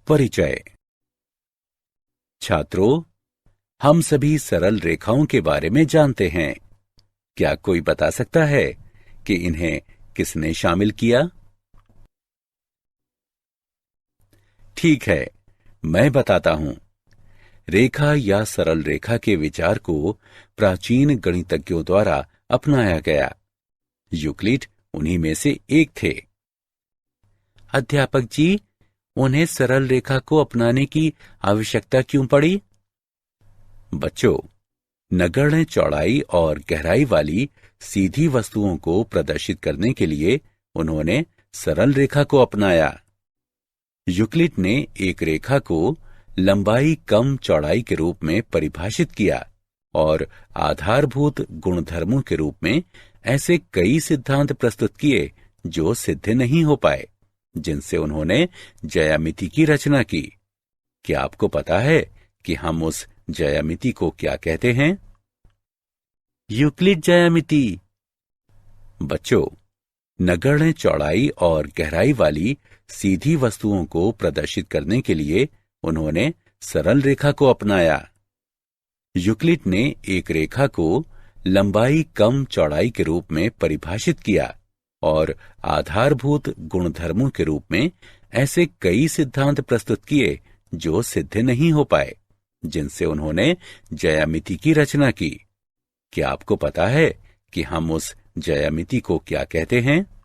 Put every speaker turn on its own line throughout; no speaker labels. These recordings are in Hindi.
परिचय। छात्रों, हम सभी सरल रेखाओं के बारे में जानते हैं। क्या कोई बता सकता है कि इन्हें किसने शामिल किया? ठीक है, मैं बताता हूं। रेखा या सरल रेखा के विचार को प्राचीन गणितज्ञों द्वारा अपनाया गया। यूक्लिड उन्हीं में से एक थे। अध्यापक जी, उन्हें सरल रेखा को अपनाने की आवश्यकता क्यों पड़ी? बच्चों, नगण्य चौड़ाई और गहराई वाली सीधी वस्तुओं को प्रदर्शित करने के लिए उन्होंने सरल रेखा को अपनाया। यूक्लिड ने एक रेखा को लंबाई कम चौड़ाई के रूप में परिभाषित किया और आधारभूत गुणधर्मों के रूप में ऐसे कई सिद्धांत प्रस्तुत किए जो सिद्ध नहीं हो पाए, जिनसे उन्होंने ज्यामिति की रचना की। क्या आपको पता है कि हम उस ज्यामिति को क्या कहते हैं? यूक्लिड ज्यामिति। बच्चों, नगण्य चौड़ाई और गहराई वाली सीधी वस्तुओं को प्रदर्शित करने के लिए उन्होंने सरल रेखा को अपनाया। यूक्लिड ने एक रेखा को लंबाई कम चौड़ाई के रूप में परिभाषित किया और आधारभूत गुणधर्मों के रूप में ऐसे कई सिद्धांत प्रस्तुत किए जो सिद्ध नहीं हो पाए, जिनसे उन्होंने ज्यामिति की रचना की। क्या आपको पता है कि हम उस ज्यामिति को क्या कहते हैं?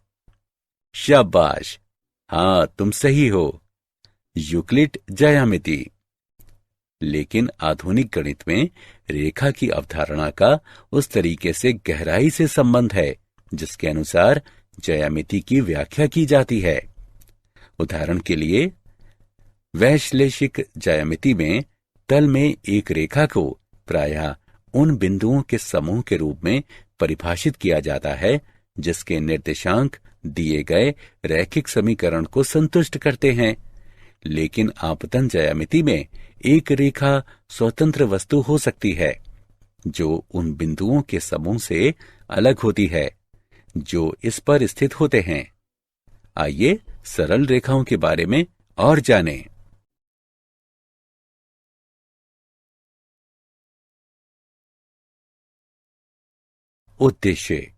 शाबाश, हाँ, तुम सही हो। यूक्लिड ज्यामिति। लेकिन आधुनिक गणित में रेखा की अवधारणा का उस तरीके से गहराई से संबंध है जिसके अनुसार ज्यामिति की व्याख्या की जाती है। उदाहरण के लिए, वैश्लेषिक ज्यामिति में तल में एक रेखा को प्रायः उन बिंदुओं के समूह के रूप में परिभाषित किया जाता है जिसके निर्देशांक दिए गए रैखिक समीकरण को संतुष्ट करते हैं। लेकिन आपतन ज्यामिति में एक रेखा स्वतंत्र वस्तु हो सकती है जो उन बिंदुओं के समूह से अलग होती है जो इस पर स्थित होते हैं। आइए सरल रेखाओं के बारे में और जानें। उद्देश्य।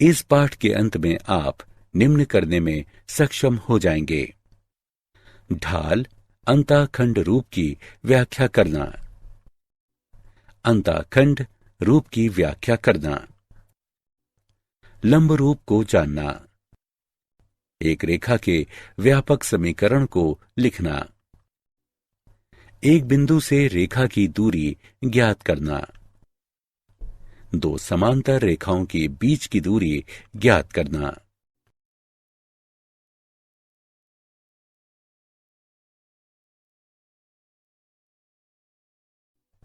इस पाठ के अंत में आप निम्न करने में सक्षम हो जाएंगे। ढाल अंतःखंड रूप की व्याख्या करना। अंतःखंड रूप की व्याख्या करना। लंब रूप को जानना। एक रेखा के व्यापक समीकरण को लिखना। एक बिंदु से रेखा की दूरी ज्ञात करना। दो समांतर रेखाओं के बीच की दूरी ज्ञात करना।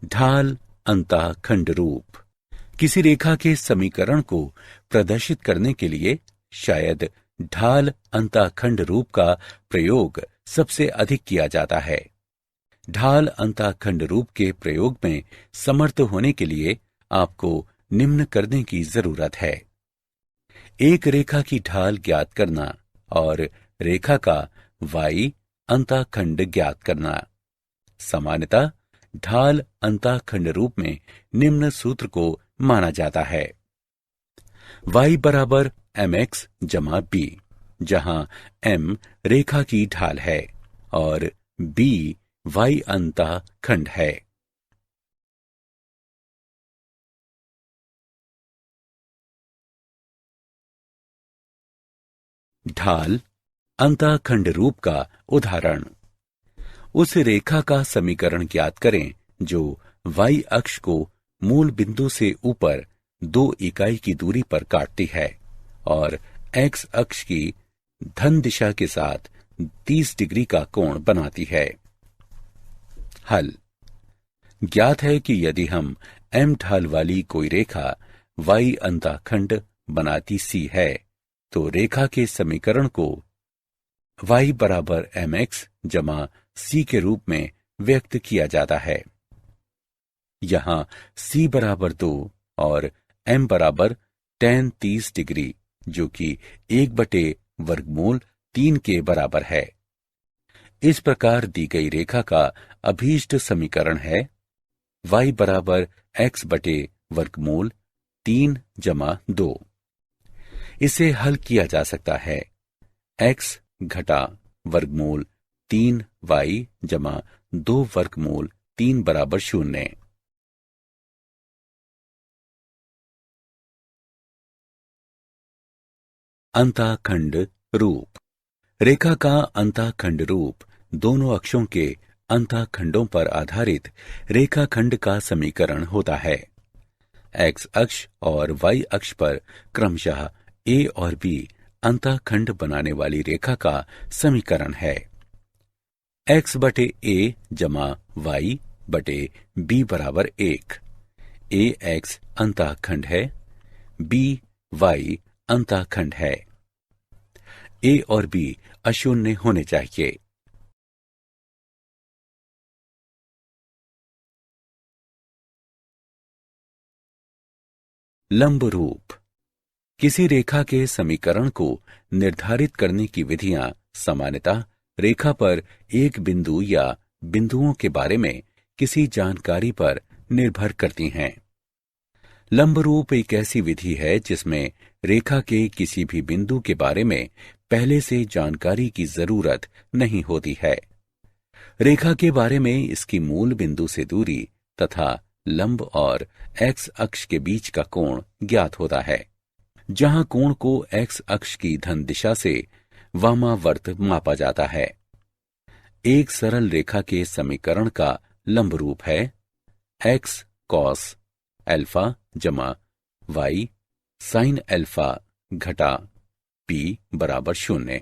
ढाल अंतःखंड रूप। किसी रेखा के समीकरण को प्रदर्शित करने के लिए शायद ढाल अंतःखंड रूप का प्रयोग सबसे अधिक किया जाता है। ढाल अंतःखंड रूप के प्रयोग में समर्थ होने के लिए आपको निम्न करने की जरूरत है। एक रेखा की ढाल ज्ञात करना और रेखा का y अंतःखंड ज्ञात करना। सामान्यतः ढाल अंतःखंड रूप में निम्न सूत्र को माना जाता है। y बराबर mx जमा b, जहां m रेखा की ढाल है और b y अंतःखंड है। ढाल अंतःखंड रूप का उदाहरण। उस रेखा का समीकरण ज्ञात करें जो y अक्ष को मूल बिंदु से ऊपर 2 इकाई की दूरी पर काटती है और x अक्ष की धन दिशा के साथ 30 डिग्री का कोण बनाती है। हल। ज्ञात है कि यदि हम m ढाल वाली कोई रेखा y अंतःखंड बनाती सी है तो रेखा के समीकरण को y बराबर mx जमा c के रूप में व्यक्त किया जाता है। यहां c बराबर 2 और m बराबर tan 30 डिग्री जो कि 1/वर्गमूल 3 के बराबर है। इस प्रकार दी गई रेखा का अभीष्ट समीकरण है y बराबर x/वर्गमूल 3 - 2। इसे हल किया जा सकता है x घटा वर्गमूल 3y जमा 2 वर्गमूल 3 बराबर 0। अंतःखंड रूप। रेखा का अंतःखंड रूप दोनों अक्षों के अंतःखंडों पर आधारित रेखाखंड का समीकरण होता है। x अक्ष और y अक्ष पर क्रमशः a और b अंतःखंड बनाने वाली रेखा का समीकरण है। x/a जमा y/b बराबर 1। ax अंतःखंड है, by अंतःखंड है। a और b अशून्य होने चाहिए। लंब रूप। किसी रेखा के समीकरण को निर्धारित करने की विधियां सामान्यतः रेखा पर एक बिंदु या बिंदुओं के बारे में किसी जानकारी पर निर्भर करती हैं। लंब रूप एक ऐसी विधि है जिसमें रेखा के किसी भी बिंदु के बारे में पहले से जानकारी की जरूरत नहीं होती है। रेखा के बारे में इसकी मूल बिंदु से दूरी तथा लंब और x अक्ष के बीच का कोण ज्ञात होता है, जहां कोण को x अक्ष की धन दिशा से वामावर्त मापा जाता है। एक सरल रेखा के समीकरण का लंब रूप है x cos अल्फा जमा y sin अल्फा घटा p बराबर 0,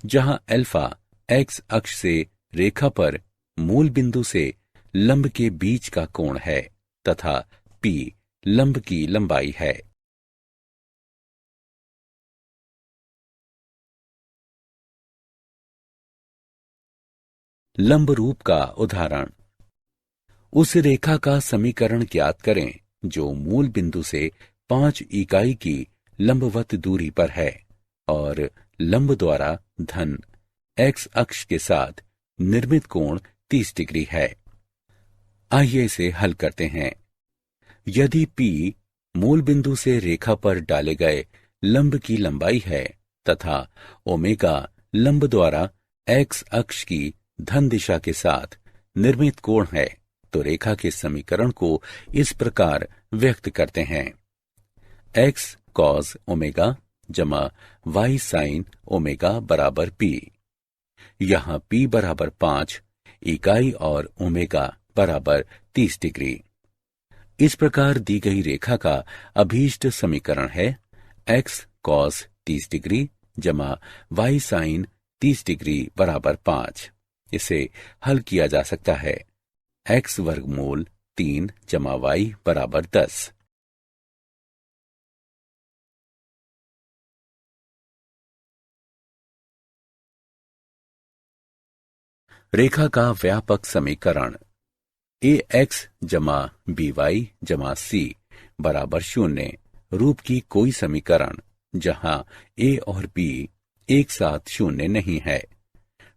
जहां अल्फा x अक्ष से रेखा पर मूल बिंदु से लंब के बीच का कोण है तथा p लंब की लंबाई है। लंब रूप का उदाहरण। उस रेखा का समीकरण ज्ञात करें जो मूल बिंदु से 5 इकाई की लंबवत दूरी पर है और लंब द्वारा धन x अक्ष के साथ निर्मित कोण 30 डिग्री है। आइए इसे हल करते हैं। यदि p मूल बिंदु से रेखा पर डाले गए लंब की लंबाई है तथा ओमेगा लंब द्वारा x अक्ष की धन दिशा के साथ निर्मित कोण है, तो रेखा के समीकरण को इस प्रकार व्यक्त करते हैं x cos ओमेगा जमा y sin ओमेगा बराबर p। यहां p बराबर 5 इकाई और ओमेगा बराबर 30 डिग्री। इस प्रकार दी गई रेखा का अभीष्ट समीकरण है x cos 30 डिग्री जमा y sin 30 डिग्री बराबर 5। इसे हल किया जा सकता है x वर्गमूल 3 जमा y बराबर 10। रेखा का व्यापक समीकरण ax जमा by जमा c बराबर 0 रूप की कोई समीकरण जहां a और b एक साथ शून्य नहीं है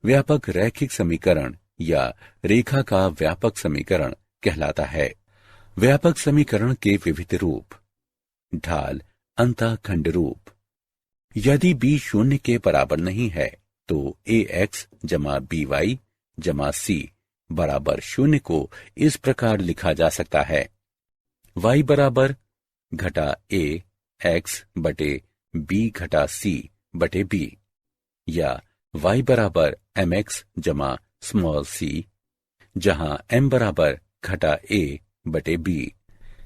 व्यापक रैखिक समीकरण या रेखा का व्यापक समीकरण कहलाता है। व्यापक समीकरण के विविध रूप। ढाल अंतःखंड रूप। यदि b 0 के बराबर नहीं है तो ax जमा by जमा c बराबर 0 को इस प्रकार लिखा जा सकता है y बराबर घटा a x बटे b घटा c बटे b, या y बराबर mx जमा स्मॉल c, जहां m बराबर घटा a बटे b,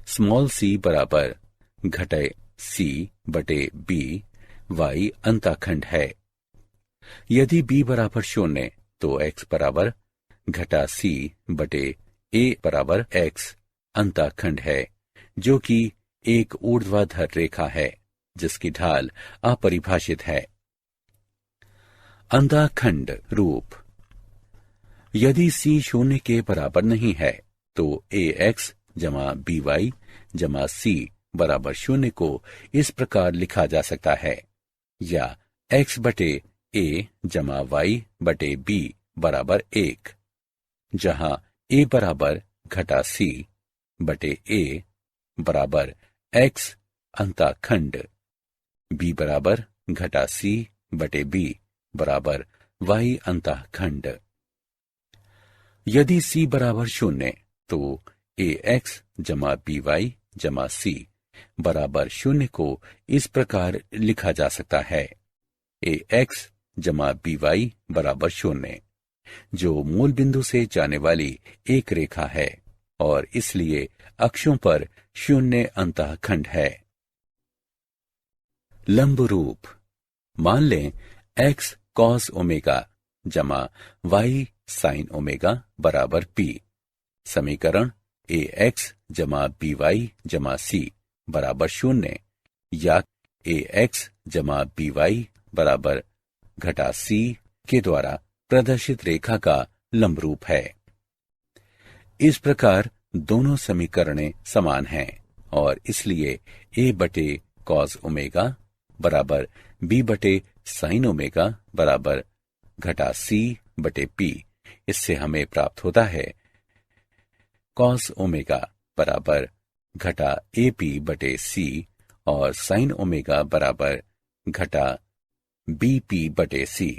स्मॉल c बराबर घटे c बटे b, y अंतःखंड है। यदि b बराबर 0 तो x बराबर घटा c बटे a बराबर x अंतःखंड है, जो कि एक ऊर्ध्वाधर रेखा है जिसकी ढाल अपरिभाषित है। अंतःखंड रूप। यदि c 0 के बराबर नहीं है तो ax जमा by जमा c बराबर 0 को इस प्रकार लिखा जा सकता है, या x बटे a जमा y बटे b बराबर 1, जहां a बराबर घटा c बटे a बराबर x अंताखंड, b बराबर घटा c बटे b बराबर y अंताखंड। यदि c बराबर 0 तो ax जमा by जमा c बराबर 0 को इस प्रकार लिखा जा सकता है, ax जमा by बराबर 0, जो मूल बिंदु से जाने वाली एक रेखा है और इसलिए अक्षों पर 0 अंतःखंड है। लंब रूप, मान लें x cos ओमेगा जमा y sin ओमेगा बराबर p। समीकरण ax जमा by जमा c बराबर 0 या ax जमा by बराबर घटा c के द्वारा प्रदर्शित रेखा का लंब रूप है। इस प्रकार दोनों समीकरणें समान हैं और इसलिए a बटे cos ओमेगा बराबर b बटे sin ओमेगा बराबर घटा c बटे p। इससे हमें प्राप्त होता है cos ओमेगा बराबर घटा ap बटे c और sin ओमेगा बराबर घटा bp बटे c।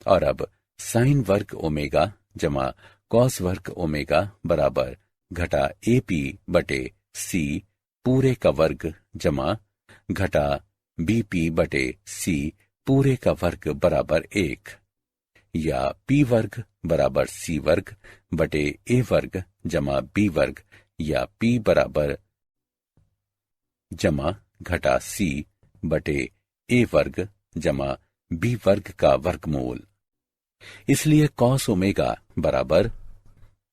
और अब sin वर्ग ओमेगा जमा cos वर्ग ओमेगा बराबर घटा ap बटे c पूरे का वर्ग जमा घटा bp बटे c पूरे का वर्ग बराबर 1, या p वर्ग बराबर c वर्ग बटे a वर्ग जमा b वर्ग, या p बराबर जमा घटा c बटे a वर्ग जमा b वर्ग का वर्गमूल। इसलिए cos ओमेगा बराबर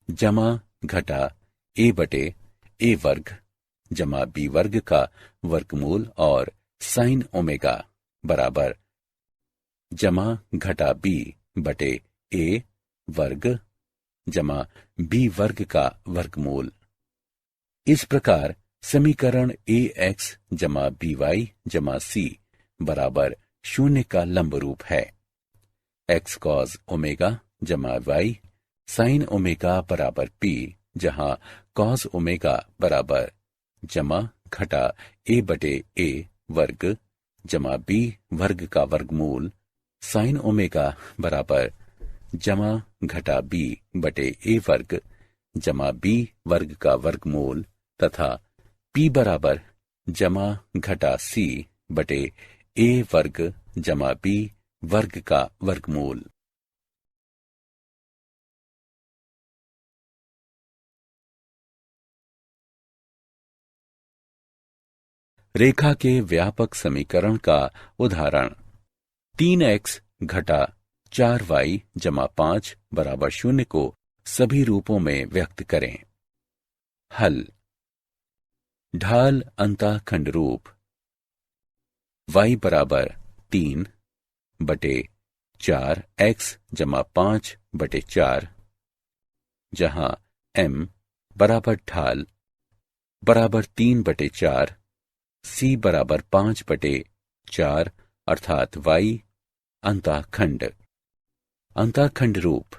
जमा घटा a बटे a वर्ग जमा b वर्ग का वर्गमूल और sin ओमेगा बराबर जमा घटा b बटे a वर्ग जमा b वर्ग का वर्गमूल। इस प्रकार समीकरण ax जमा by जमा c बराबर 0 का लंब रूप है। x cos ओमेगा जमा y sin ओमेगा बराबर p, जहां cos ओमेगा बराबर जमा घटा a बटे a वर्ग जमा b वर्ग का वर्गमूल, sin ओमेगा बराबर जमा घटा b बटे a वर्ग जमा b वर्ग का वर्गमूल, तथा p बराबर जमा घटा c बटे a वर्ग जमा b वर्ग का वर्गमूल। रेखा के व्यापक समीकरण का उदाहरण 3x घटा 4y जमा 5 बराबर 0 को सभी रूपों में व्यक्त करें। हल, ढाल अंतःखंड रूप y बराबर 3 बटे 4x जमा 5 बटे 4, जहां m बराबर ढाल बराबर 3 बटे 4, c बराबर 5 बटे 4 अर्थात y अंतःखंड। अंतःखंड रूप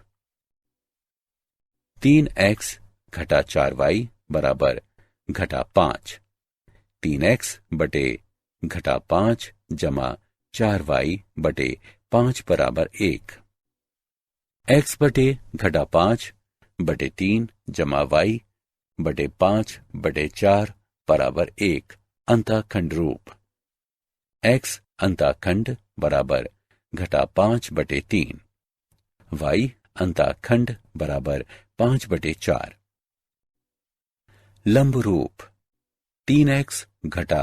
3x घटा 4y बराबर घटा 5, 3x बटे घटा 5 जमा 4y बटे 5 बराबर 1, x बटे घटा 5 बटे 3 जमा y बटे 5 बटे 4 बराबर 1 अंतःखंड रूप। x अंतःखंड बराबर घटा 5 बटे 3, y अंतःखंड बराबर 5 बटे 4। लंब रूप 3x घटा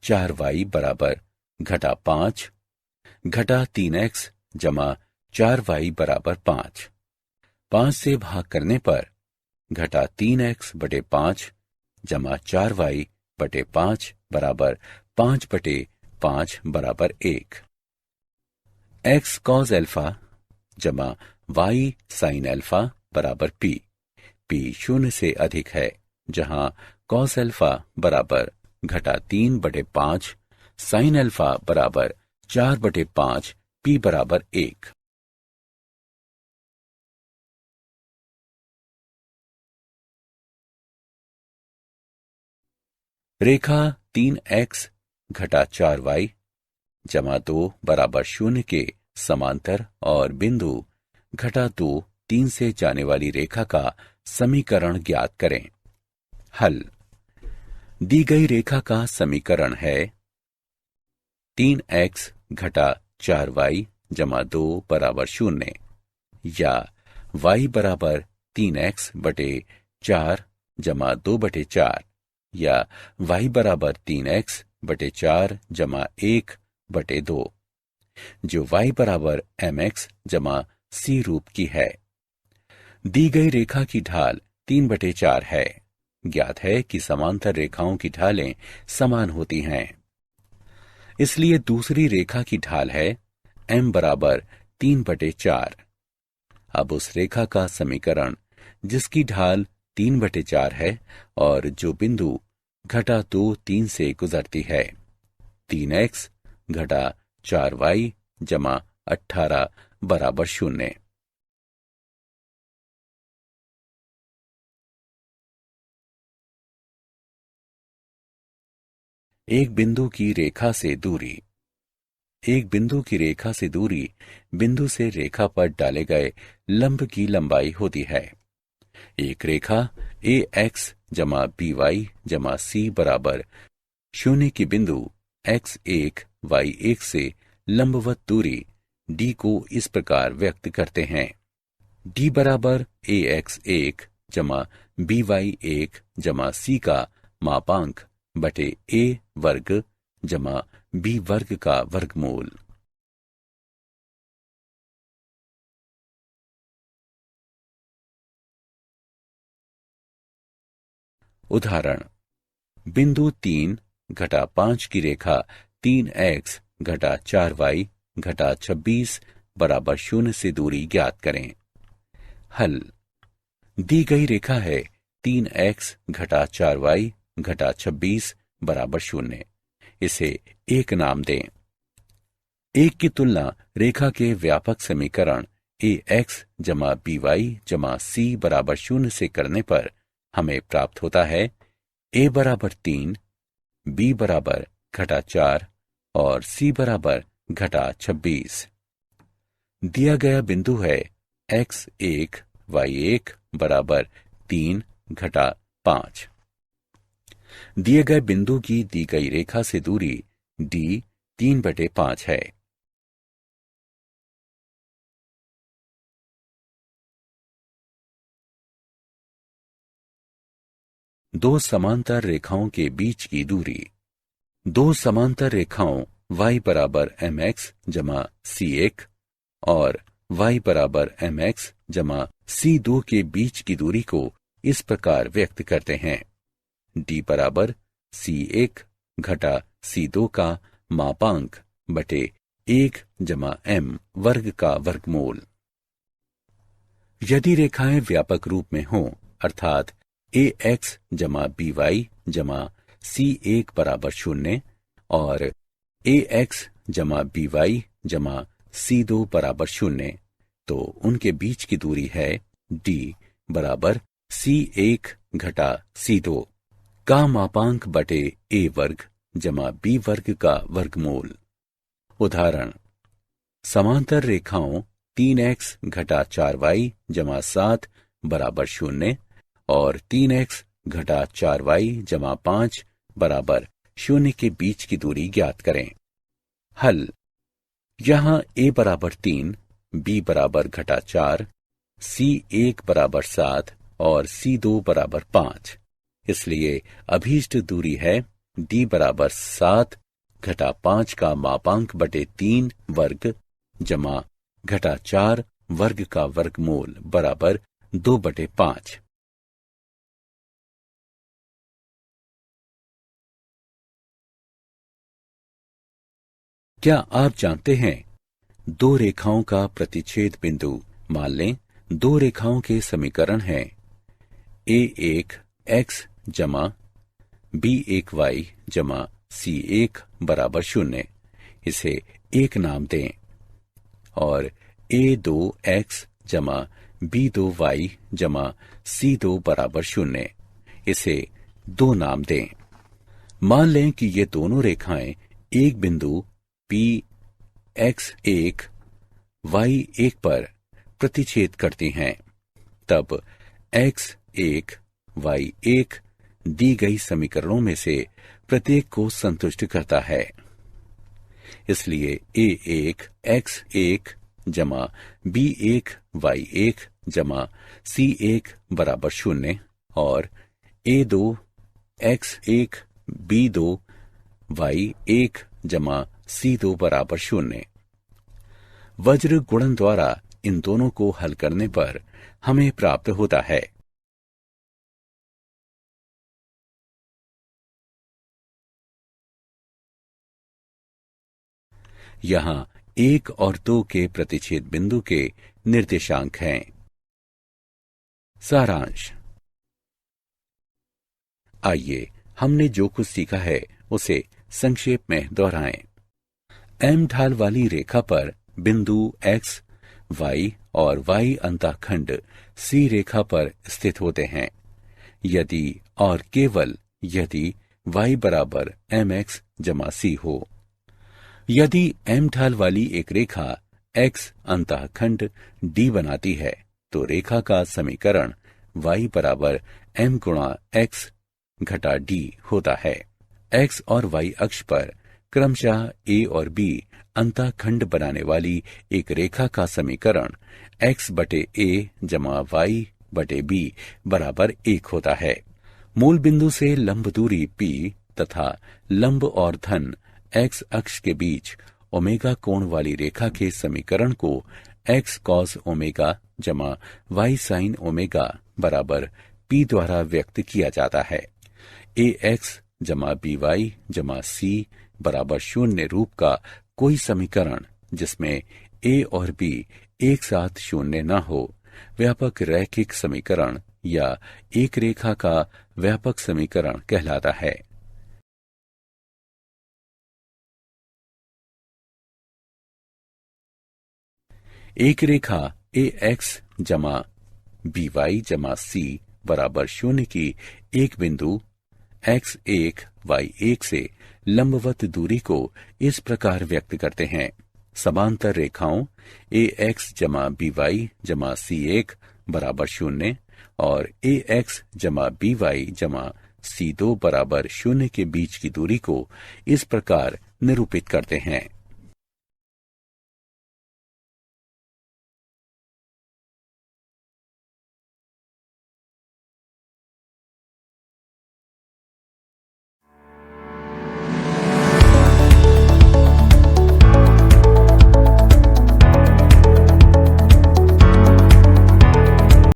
4y बराबर घटा 5 घटा 3x जमा 4y बराबर 5, 5 से भाग करने पर घटा 3x बटे 5 जमा 4y बटे 5 बराबर 5 बटे 5 बराबर 1। x cos अल्फा जमा y sin अल्फा बराबर p, p 0 से अधिक है, जहां cos अल्फा बराबर घटा 3/5 साइन अल्फा बराबर 4/5 पी बराबर 1। रेखा 3x घटा 4y जमा 2 बराबर 0 के समांतर और बिंदु घटा 2 3 से जाने वाली रेखा का समीकरण ज्ञात करें। हल। दी गई रेखा का समीकरण है 3x घटा 4y जमा 2 बराबर 0 या y बराबर 3x बटे 4 जमा 2/4 या y बराबर 3x बटे 4 जमा 1/2 जो y बराबर mx जमा c रूप की है। दी गई रेखा की ढाल 3/4 है। ज्ञात है कि समांतर रेखाओं की ढालें समान होती हैं, इसलिए दूसरी रेखा की ढाल है m बराबर 3/4। अब उस रेखा का समीकरण जिसकी ढाल 3/4 है और जो बिंदु घटा 2 3 से गुजरती है, 3x घटा 4y जमा 18 बराबर 0। एक बिंदु की रेखा से दूरी। एक बिंदु की रेखा से दूरी बिंदु से रेखा पर डाले गए लंब की लंबाई होती है। एक रेखा ax जमा by जमा c बराबर 0 की बिंदु x1 y1 से लंबवत दूरी d को इस प्रकार व्यक्त करते हैं। d बराबर ax1 जमा by1 जमा c का मापांक बटे a वर्ग जमा b वर्ग का वर्गमूल। उदाहरण, बिंदु 3 घटा 5 की रेखा 3x घटा 4y घटा 26 बराबर 0 से दूरी ज्ञात करें। हल। दी गई रेखा है 3x घटा 4y घटा 26 बराबर 0। इसे 1 नाम दें। 1 की तुलना रेखा के व्यापक समीकरण ax जमा by जमा c बराबर 0 से करने पर हमें प्राप्त होता है a बराबर 3, b बराबर घटा 4 और c बराबर घटा 26। दिया गया बिंदु है x1 y1 बराबर 3 घटा 5। दिए गए बिंदु की दी गई रेखा से दूरी d 3/5 है। दो समांतर रेखाओं के बीच की दूरी। दो समांतर रेखाओं y बराबर mx जमा c1 और y बराबर mx जमा c2 के बीच की दूरी को इस प्रकार व्यक्त करते हैं। d बराबर c1 घटा c2 का मापांक बटे 1 जमा m वर्ग का वर्गमूल। यदि रेखाएं व्यापक रूप में हों, अर्थात ax जमा by जमा c1 बराबर 0 और ax जमा by जमा c2 बराबर 0, तो उनके बीच की दूरी है d बराबर c1 घटा c2 का मापांक बटे a वर्ग जमा b वर्ग का वर्गमूल। उदाहरण, समांतर रेखाओं 3x घटा 4y जमा 7 बराबर 0 और 3x घटा 4y जमा 5 बराबर 0 के बीच की दूरी ज्ञात करें। हल। यहां a बराबर 3, b बराबर घटा 4, c1 बराबर 7 और c2 बराबर 5, इसलिए अभीष्ट दूरी है d बराबर 7 घटा 5 का मापांक बटे 3 वर्ग जमा घटा 4 वर्ग का वर्गमूल बराबर 2/5। क्या आप जानते हैं, दो रेखाओं का प्रतिच्छेद बिंदु। मान लें दो रेखाओं के समीकरण हैं a1 x जमा B1y जमा C1 बराबर 0, इसे 1 नाम दें। और A2x जमा B2y जमा C2 बराबर 0, इसे 2 नाम दें। मान लें कि ये दोनों रेखाएं एक बिंदु P(x1, y1) पर प्रतिच्छेद करती हैं। तब x1, y1 दी गई समीकरणों में से प्रत्येक को संतुष्ट करता है। इसलिए A1 x1 जमा B1 y1 जमा C1 बराबर 0 और A2 x1 B2 y1 जमा C2 बराबर 0। वज्र गुणन द्वारा इन दोनों को हल करने पर हमें प्राप्त होता है। यहां 1 और 2 के प्रतिच्छेद बिंदु के निर्देशांक हैं। सारांश। आइए हमने जो कुछ सीखा है उसे संक्षेप में दोहराएं। M ढाल वाली रेखा पर बिंदु x, y और y अंतःखंड C रेखा पर स्थित होते हैं। यदि और केवल यदि y बराबर mx जमा c हो। यदि M ढाल वाली एक रेखा x अंतःखंड D बनाती है तो रेखा का समीकरण y बराबर m गुणा x घटा d होता है। x और y अक्ष पर क्रमशः a और b अंतःखंड बनाने वाली एक रेखा का समीकरण x बटे a जमा y बटे b बराबर 1 होता है। मूल बिंदु से लंब दूरी p तथा लंब और धन x अक्ष के बीच ओमेगा कोण वाली रेखा के समीकरण को x cos ओमेगा जमा y sin ओमेगा बराबर p द्वारा व्यक्त किया जाता है। ax जमा by जमा c बराबर 0 रूप का कोई समीकरण जिसमें a और b एक साथ 0 न हो व्यापक रैखिक समीकरण या एक रेखा का व्यापक समीकरण कहलाता है। एक रेखा ax जमा by जमा c बराबर 0 की एक बिंदु x1 y1 से लंबवत दूरी को इस प्रकार व्यक्त करते हैं। समांतर रेखाओं ax जमा by जमा c1 बराबर 0 और ax जमा by जमा c2 बराबर 0 के बीच की दूरी को इस प्रकार निरूपित करते हैं।